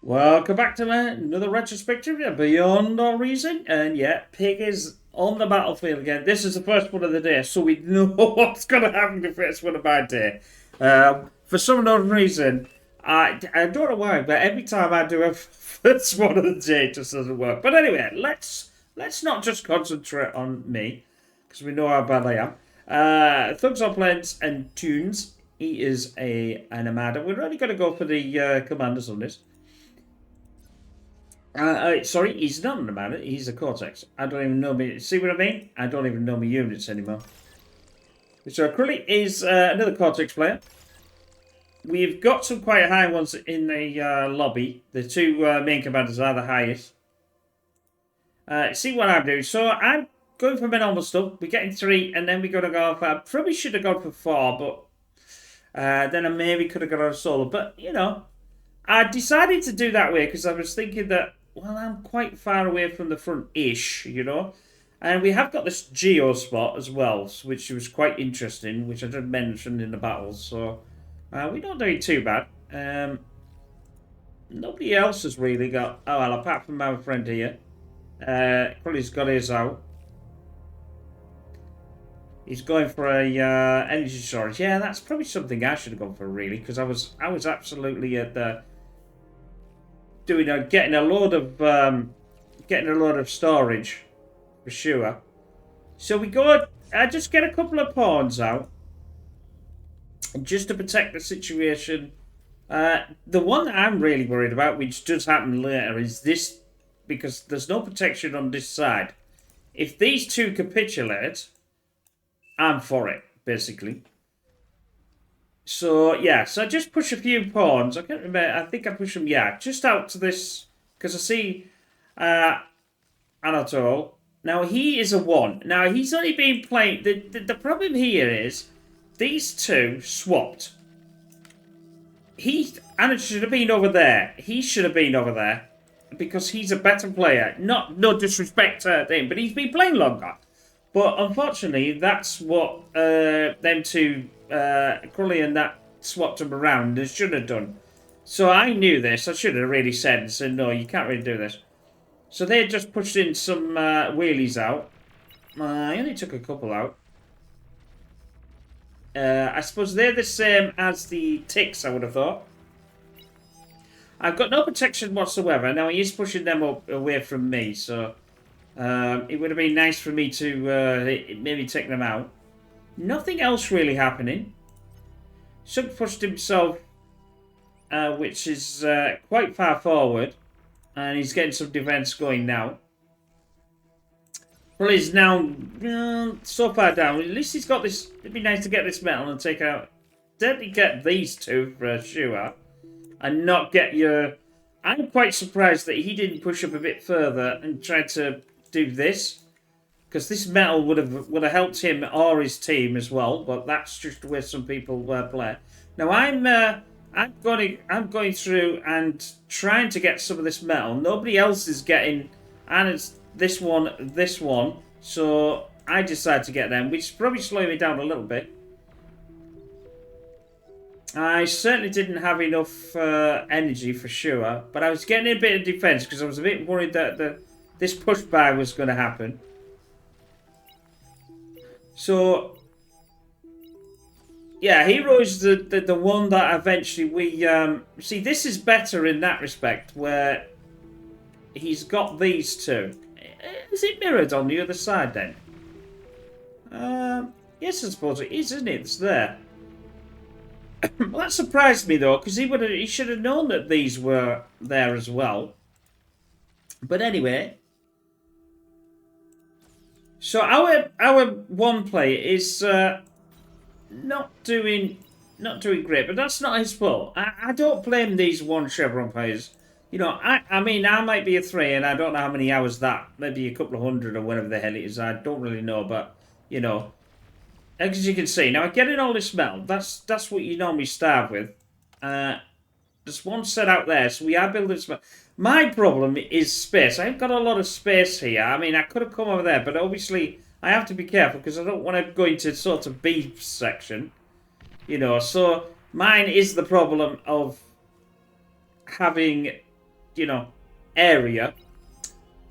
Welcome back to another retrospective of Beyond All Reason. And yeah, Pig is on the battlefield again. This is the first one of the day, so we know what's going to happen the first one of my day. For some unknown reason, I don't know why, but every time I do a first one of the day, it just doesn't work. But anyway, let's not just concentrate on me, because we know how bad I am. Thugs on Planes and Tunes. He is an Amada. We're only going to go for the commanders on this. Sorry, he's not an Amanda, he's a Cortex. I don't even know me. See what I mean? I don't even know my units anymore. So Krully is another Cortex player. We've got some quite high ones in the lobby. The two main commanders are the highest. See what I'm doing. So I'm going for my normal stuff. We're getting 3, and then we're going to go for... I probably should have gone for 4, but then I maybe could have gone on a solo. But, you know, I decided to do that way because I was thinking that, well, I'm quite far away from the front-ish, you know. And we have got this geo spot as well, which was quite interesting, which I did mention in the battles. So we're not doing too bad. Nobody else has really got... Oh, well, apart from my friend here. Probably's got his out. He's going for a energy storage. Yeah, that's probably something I should have gone for, really, because I was absolutely at the... getting a load of storage for sure. So we go. I just get a couple of pawns out, just to protect the situation. The one that I'm really worried about, which does happen later, is this, because there's no protection on this side. If these two capitulate, I'm for it, basically. So, yeah, so I just push a few pawns. I can't remember. I think I push them, yeah, just out to this. Because I see Anatole. Now, he is a 1. Now, he's only been playing... The problem here is these two swapped. Anatole should have been over there. He should have been over there. Because he's a better player. No disrespect to him, but he's been playing longer. But unfortunately, that's what them two... Crowley and that swapped them around and should have done. So I knew this. I should have really said, no, you can't really do this. So they just pushed in some wheelies out. I only took a couple out. I suppose they're the same as the ticks, I would have thought. I've got no protection whatsoever. Now he is pushing them up away from me, so it would have been nice for me to maybe take them out. Nothing else really happening. Sug pushed himself, which is quite far forward, and he's getting some defense going now. Well, he's now so far down. At least he's got this. It'd be nice to get this metal and take out. Definitely get these two for sure, and not get your. I'm quite surprised that he didn't push up a bit further and try to do this. Because this metal would have helped him or his team as well, but that's just the way some people play. Now I'm going through and trying to get some of this metal. Nobody else is getting, and it's this one. So I decided to get them, which is probably slowing me down a little bit. I certainly didn't have enough energy for sure, but I was getting a bit of defense because I was a bit worried that this push by was going to happen. So, yeah, Hero is the one that eventually we... see, this is better in that respect, where he's got these two. Is it mirrored on the other side, then? Yes, I suppose it is, isn't it? It's there. Well, that surprised me, though, because he should have known that these were there as well. But anyway... So our one player is not doing great, but that's not his fault. I don't blame these one chevron players. You know, I mean, I might be a 3, and I don't know how many hours that. Maybe a couple of hundred or whatever the hell it is. I don't really know, but you know, as you can see, now getting all this metal. That's what you normally start with. There's one set out there, so we are building some. My problem is space. I haven't got a lot of space here. I mean, I could have come over there, but obviously I have to be careful because I don't want to go into sort of B section. You know, so mine is the problem of having you know, area.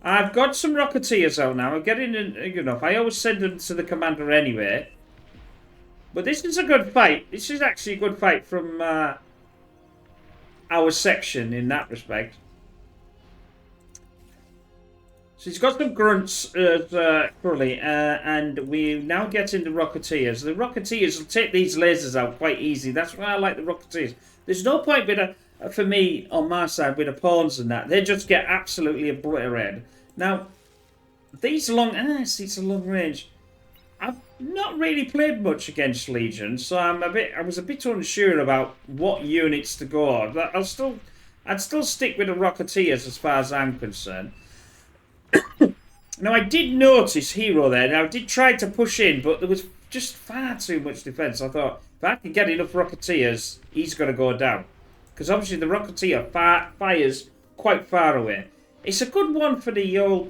I've got some Rocketeers out now. I'm getting enough. I always send them to the commander anyway. But this is a good fight. This is actually a good fight from our section in that respect. So he's got some grunts currently, and we now get into Rocketeers. The Rocketeers will take these lasers out quite easy. That's why I like the Rocketeers. There's no point for me on my side with the pawns and that. They just get absolutely obliterated. Now, these long... see, it's a long range. I've not really played much against Legion, so I was a bit unsure about what units to go on. I'd still stick with the Rocketeers as far as I'm concerned. Now, I did notice Hero there. Now, I did try to push in, but there was just far too much defense. I thought, if I can get enough Rocketeers, he's going to go down. Because obviously the Rocketeer fires quite far away. It's a good one for the old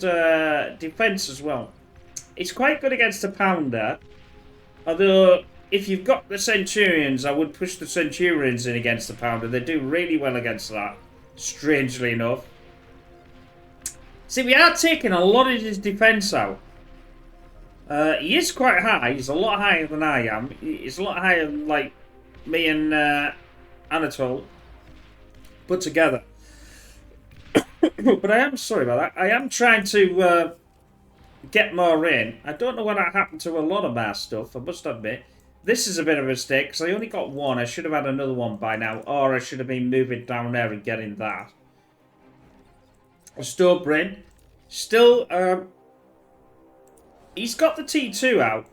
defense as well. It's quite good against the Pounder. Although, if you've got the Centurions, I would push the Centurions in against the Pounder. They do really well against that, strangely enough. See, we are taking a lot of his defense out. He is quite high. He's a lot higher than I am. He's a lot higher than, like, me and Anatole put together. But I am sorry about that. I am trying to get more in. I don't know what happened to a lot of my stuff, I must admit. This is a bit of a mistake, because I only got one. I should have had another one by now, or I should have been moving down there and getting that. A Storebrain. Still, he's got the T2 out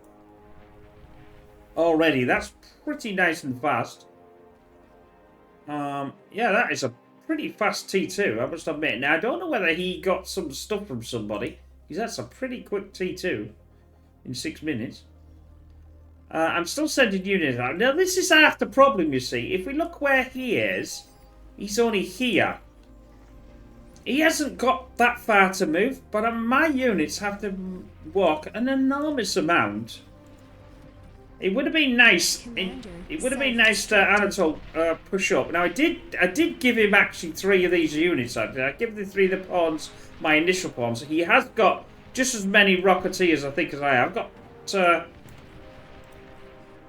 already. That's pretty nice and fast. Yeah, that is a pretty fast T2, I must admit. Now, I don't know whether he got some stuff from somebody, because that's a pretty quick T2 in 6 minutes. I'm still sending units out. Now, this is half the problem, you see. If we look where he is, he's only here. He hasn't got that far to move, but my units have to walk an enormous amount. It would have been nice. It would have been nice to Anatole push up. Now I did give him actually 3 of these units. I give the 3 of the pawns my initial pawns. He has got just as many Rocketeers, I think, as I have. I've got.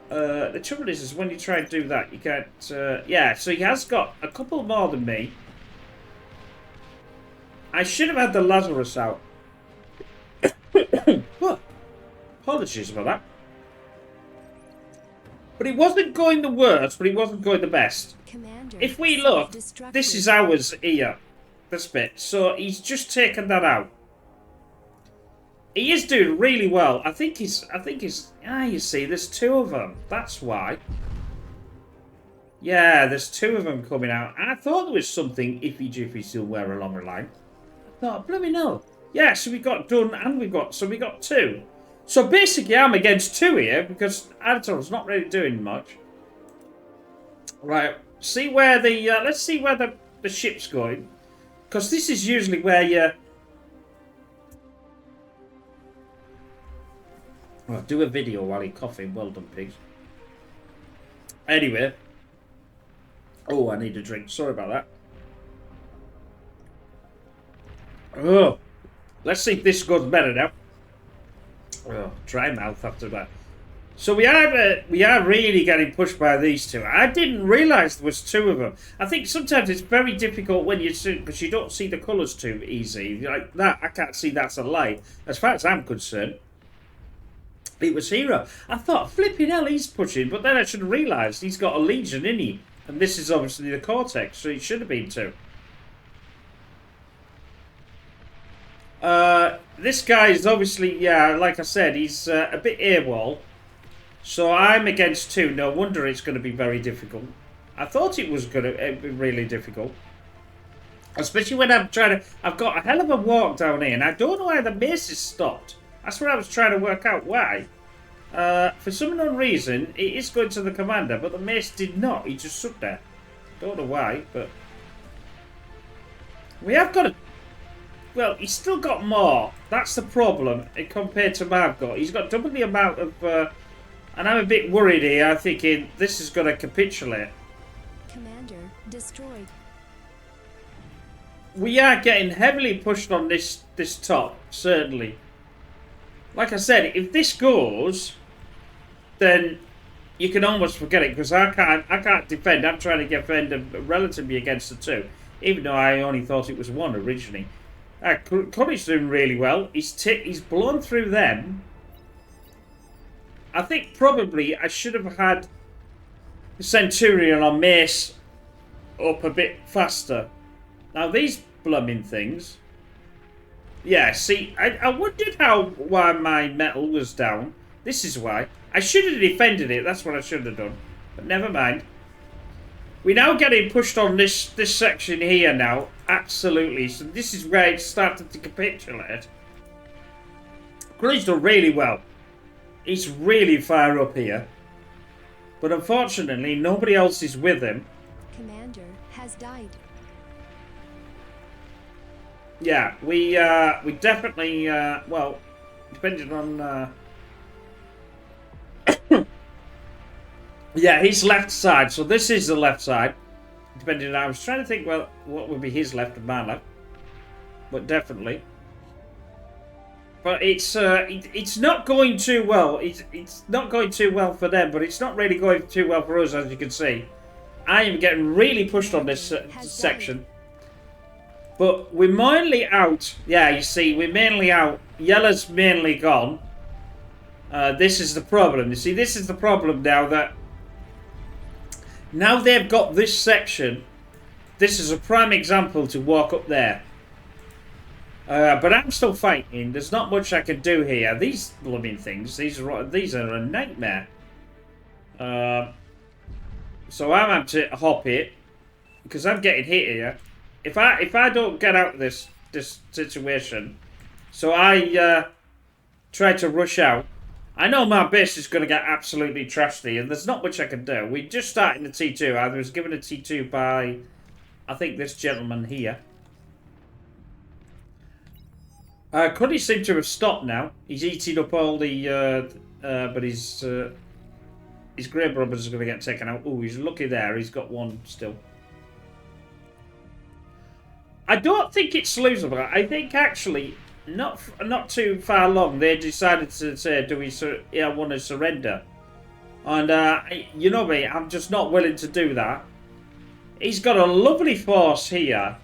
The trouble is when you try and do that, you can't. Yeah, so he has got a couple more than me. I should have had the Lazarus out. Oh, apologies about that. But he wasn't going the worst, but he wasn't going the best. Commander, if we look, this is ours here. This bit. So he's just taken that out. He is doing really well. I think he's... you see, there's 2 of them. That's why. Yeah, there's 2 of them coming out. I thought there was something iffy-jiffy somewhere along the line. I thought, bloody no. Yeah, so we got done and we got 2. So basically I'm against 2 here because Anatole's not really doing much. Right, see where the... let's see where the ship's going. Because this is usually where you... I'll do a video while you're coughing. Well done, pigs. Anyway. Oh, I need a drink. Sorry about that. Oh, let's see if this goes better now. Oh, dry mouth after that. So we are really getting pushed by these 2. I didn't realise there was 2 of them. I think sometimes it's very difficult when you see, because you don't see the colours too easy. Like that, I can't see that's a light. As far as I'm concerned, it was Hero. I thought, flipping hell, he's pushing, but then I should have realised he's got a Legion, in he? And this is obviously the Cortex, so it should have been 2. This guy is obviously, yeah, like I said, he's a bit AWOL. So I'm against 2. No wonder it's going to be very difficult. I thought it was going to be really difficult. Especially when I'm trying to... I've got a hell of a walk down here, and I don't know why the mace is stopped. That's what I was trying to work out why. For some unknown reason, it is going to the commander, but the mace did not. He just stood there. Don't know why, but... We have got a... Well, he's still got more. That's the problem compared to what I've got. He's got double the amount of... and I'm a bit worried here. I'm thinking this is going to capitulate. Commander destroyed. we are getting heavily pushed on this top, certainly. Like I said, if this goes, then you can almost forget it, because I can't defend. I'm trying to defend relatively against the 2, even though I only thought it was 1 originally. Cully's doing really well. He's blown through them. I think probably I should have had the Centurion on Mace up a bit faster. Now these blooming things. Yeah, see, I wondered why my metal was down. This is why. I should have defended it, that's what I should have done. But never mind. We're now getting pushed on this section here now. Absolutely. So this is where it started to capitulate. He's done really well. He's really far up here. But unfortunately, nobody else is with him. Commander has died. Yeah, we definitely, well, depending on... yeah, his left side. So this is the left side. Depending on... I was trying to think, well, what would be his left and my left. But definitely. But it's not going too well. It's not going too well for them, but it's not really going too well for us, as you can see. I am getting really pushed on this section. But we're mainly out. Yeah, you see, we're mainly out. Yellow's mainly gone. This is the problem. You see, this is the problem now that... Now they've got this section. This is a prime example to walk up there. But I'm still fighting. There's not much I can do here. These blooming things, these are a nightmare. So I'm having to hop it because I'm getting hit here. If I don't get out of this situation, so I try to rush out. I know my base is going to get absolutely trashed, and there's not much I can do. We're just starting the T2. I was given a T2 by, I think, this gentleman here. Could he seem to have stopped now? He's eating up all the, but his Grey Brothers are going to get taken out. Oh, he's lucky there. He's got one still. I don't think it's losable. I think actually, not too far along, they decided to say, "Do we want to surrender?" And you know me, I'm just not willing to do that. He's got a lovely force here.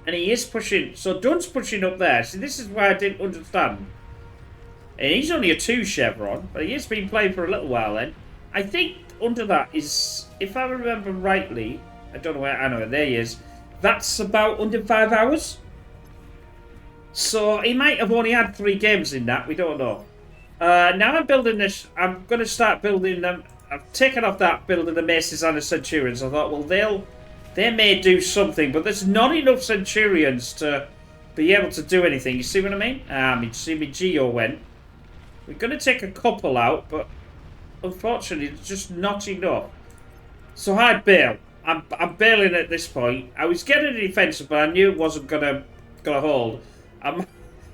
And he is pushing... So Dunn's pushing up there. See, this is why I didn't understand. And he's only a 2 chevron, but he has been playing for a little while then. I think under that is... If I remember rightly... I don't know where... I know, there he is. That's about under 5 hours. So he might have only had 3 games in that. We don't know. Now I'm building this... I'm going to start building them... I've taken off that building the Maces and the Centurions. I thought, well, they may do something, but there's not enough Centurions to be able to do anything. You see what I mean? You see me Geo went. We're going to take a couple out, but unfortunately, it's just not enough. So I'd bail. I'm bailing at this point. I was getting a defensive, but I knew it wasn't gonna hold.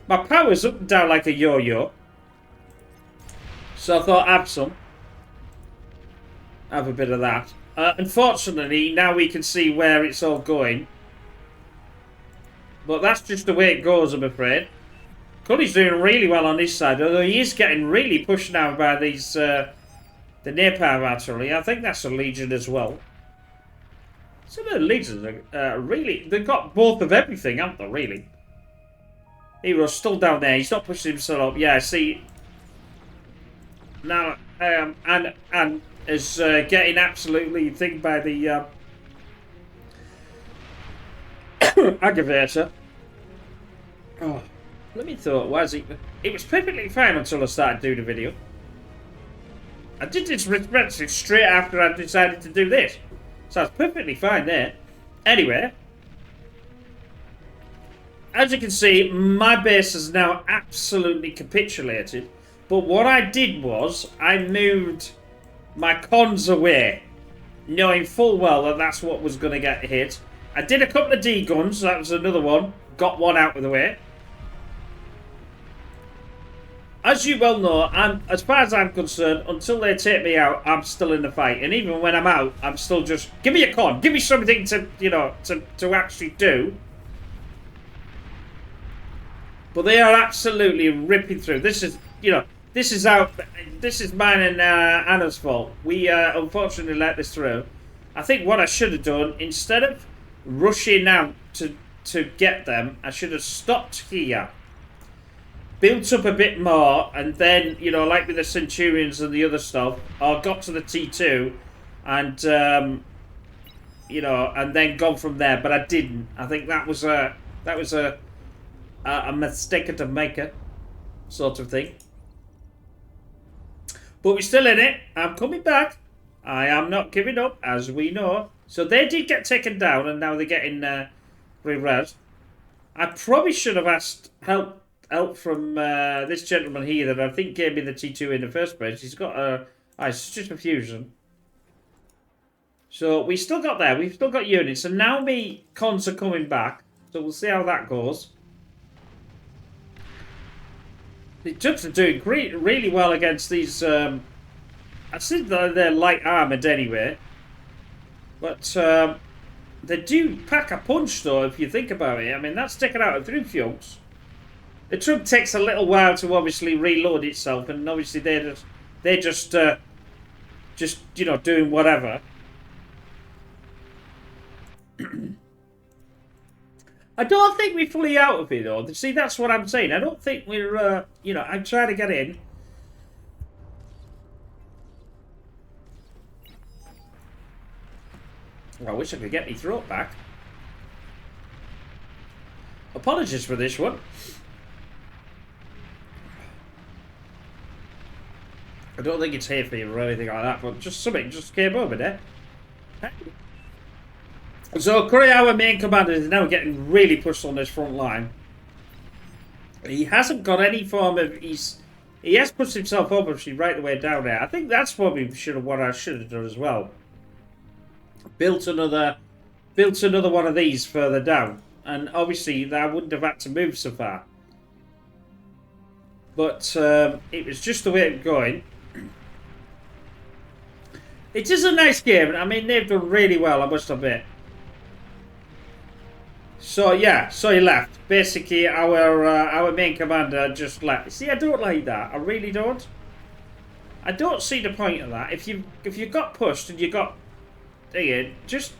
My power's up and down like a yo-yo. So I thought, have some. Have a bit of that. Unfortunately, now we can see where it's all going. But that's just the way it goes, I'm afraid. Cully's doing really well on this side, although he is getting really pushed now by these, the napalm artillery. I think that's a Legion as well. Some of the Legions are really... They've got both of everything, haven't they, really? Hero's still down there. He's not pushing himself up. Yeah, see... Now, and is getting absolutely thinged by the aggravator. Oh, let me thought, why is it? It was perfectly fine until I started doing the video. I did this respectfully straight after I decided to do this, so it's perfectly fine there. Anyway, as you can see, my base has now absolutely capitulated. But what I did was I moved my cons away, knowing full well that that's what was going to get hit. I did a couple of D guns, that was another one. Got one out of the way. as you well know, as far as I'm concerned, until they take me out, I'm still in the fight. And even when I'm out, I'm still just, give me a con, give me something to, you know, to actually do. But they are absolutely ripping through. This is, you know, this is mine and Anna's fault. We unfortunately let this through. I think what I should have done, instead of rushing out to get them, I should have stopped here, built up a bit more, and then, you know, like with the Centurions and the other stuff, or got to the T2 and you know, and then gone from there. But I didn't. I think that was a mistake to make it, sort of thing. But we're still in it. I'm coming back. I am not giving up, as we know. So they did get taken down, and now they're getting re-res. I probably should have asked help from this gentleman here that I think gave me the T2 in the first place. He's got it's just a fusion. So we still got there. We've still got units. And now me cons are coming back. So we'll see how that goes. The Turks are doing really well against these. I think they're light armoured anyway. But they do pack a punch, though, if you think about it. I mean, that's taken out of 3 fuels. The truck takes a little while to obviously reload itself, and obviously they're just you know, doing whatever. I don't think we're fully out of it, though. See, that's what I'm saying. I don't think we're, you know, I'm trying to get in. I wish I could get my throat back. Apologies for this one. I don't think it's hay fever or anything like that, but just something just came over there. So, currently our main commander is now getting really pushed on this front line. He hasn't got any form of... He has pushed himself obviously right the way down there. I think that's probably what I should have done as well. Built another one of these further down. And obviously I wouldn't have had to move so far. But it was just the way it was going. It is a nice game. I mean, they've done really well, I must admit. So yeah, so he left. Basically, our main commander just left. See, I don't like that. I really don't. I don't see the point of that. If you got pushed and you got, just,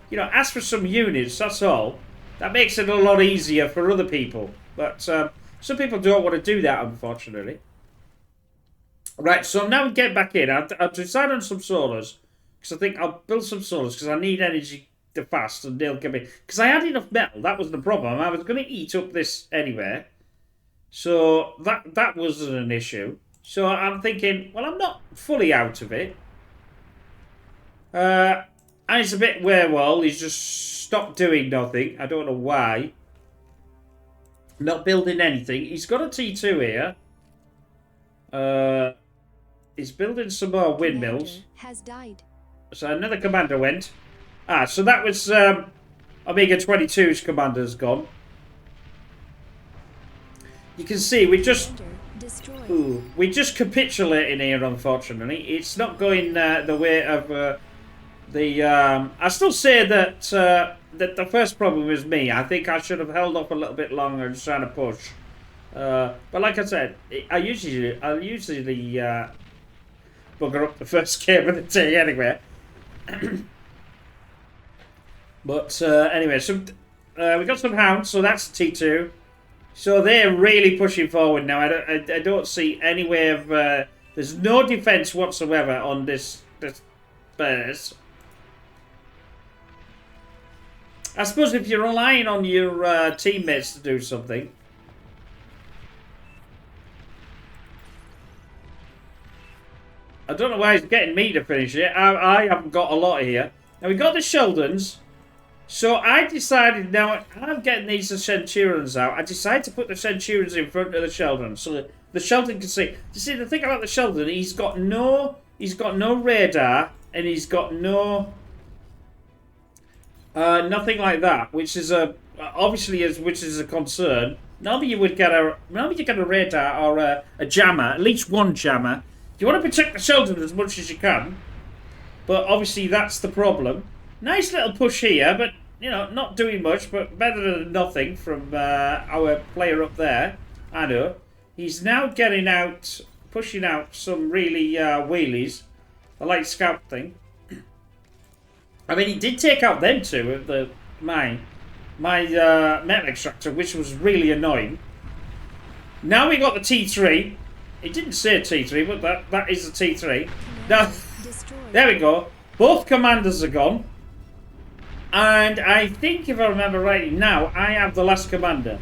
you know, ask for some units. That's all. That makes it a lot easier for other people. But some people don't want to do that, unfortunately. Right. So now we get back in. I've decided on some solars because I think I'll build some solars because I need energy to fast, and they'll give me, because I had enough metal. That was the problem. I was going to eat up this anyway, so that wasn't an issue. So I'm thinking, well, I'm not fully out of it. And it's a bit werewolf. He's just stopped doing nothing. I don't know why. Not building anything. He's got a T2 here. He's building some more windmills. Has died. So another commander went. So that was Omega 22's commander's gone. You can see we just capitulating here. Unfortunately, it's not going the way of the. I still say that that the first problem was me. I think I should have held off a little bit longer and trying to push. But like I said, I usually bugger up the first game of the day anyway. But anyway, we got some hounds, so that's T2. So they're really pushing forward now. I don't see any way of... there's no defense whatsoever on this base. I suppose if you're relying on your teammates to do something... I don't know why he's getting me to finish it. I haven't got a lot here. Now we got the Sheldons. So I decided, now I'm getting these Centurions out. I decided to put the Centurions in front of the Sheldon, so the Sheldon can see. You see, the thing about the Sheldon, he's got no radar, and he's got no nothing like that, which is which is a concern. Normally you would get a radar or a jammer, at least one jammer. You want to protect the shelter as much as you can, but obviously that's the problem. Nice little push here, but you know, not doing much, but better than nothing from our player up there. I know. He's now getting out, pushing out some really wheelies, the light scout thing. I mean, he did take out them two with the my metal extractor, which was really annoying. Now we got the T3. It didn't say T3, but that is the T3. Now, there we go. Both commanders are gone. And I think, if I remember rightly, now I have the last commander.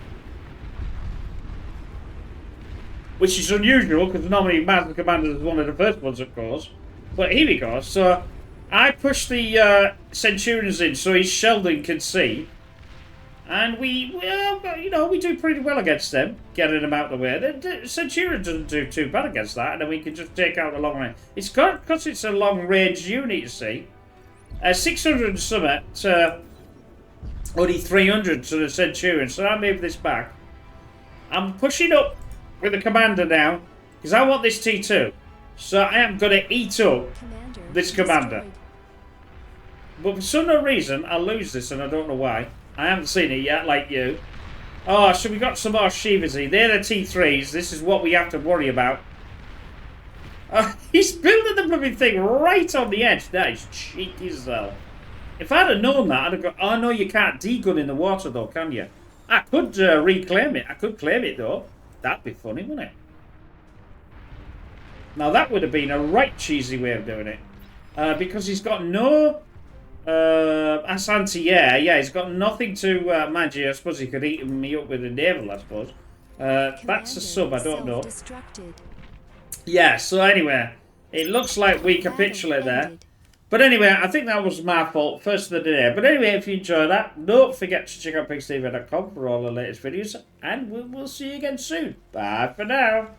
Which is unusual, because normally Master Commander is one of the first ones, of course. But here we go. So, I push the Centurions in so his Sheldon can see. And we do pretty well against them, getting them out of the way. The Centurion doesn't do too bad against that, and then we can just take out the long range. It's got, because it's a long range unit, you see. 600 and something to only 300 to the Centurion, so I'll move this back. I'm pushing up with the commander now, because I want this T2. So I am going to eat up this commander. But for some reason, I'll lose this, and I don't know why. I haven't seen it yet, like you. Oh, so we got some more Shivas. They're the T3s. This is what we have to worry about. He's building the blooming thing right on the edge. That is cheeky as hell. If I'd have known that, I'd have gone, oh no, you can't de-gun in the water though, can you? I could reclaim it. I could claim it though. That'd be funny, wouldn't it? Now that would have been a right cheesy way of doing it. Because he's got no... anti-air. Yeah, he's got nothing to mind you. I suppose he could eat me up with a naval, I suppose. That's a sub, I don't know. Yeah, so anyway, it looks like we capitulate there. But anyway, I think that was my fault, first of the day. But anyway, if you enjoyed that, don't forget to check out pigstv.com for all the latest videos. And we'll see you again soon. Bye for now.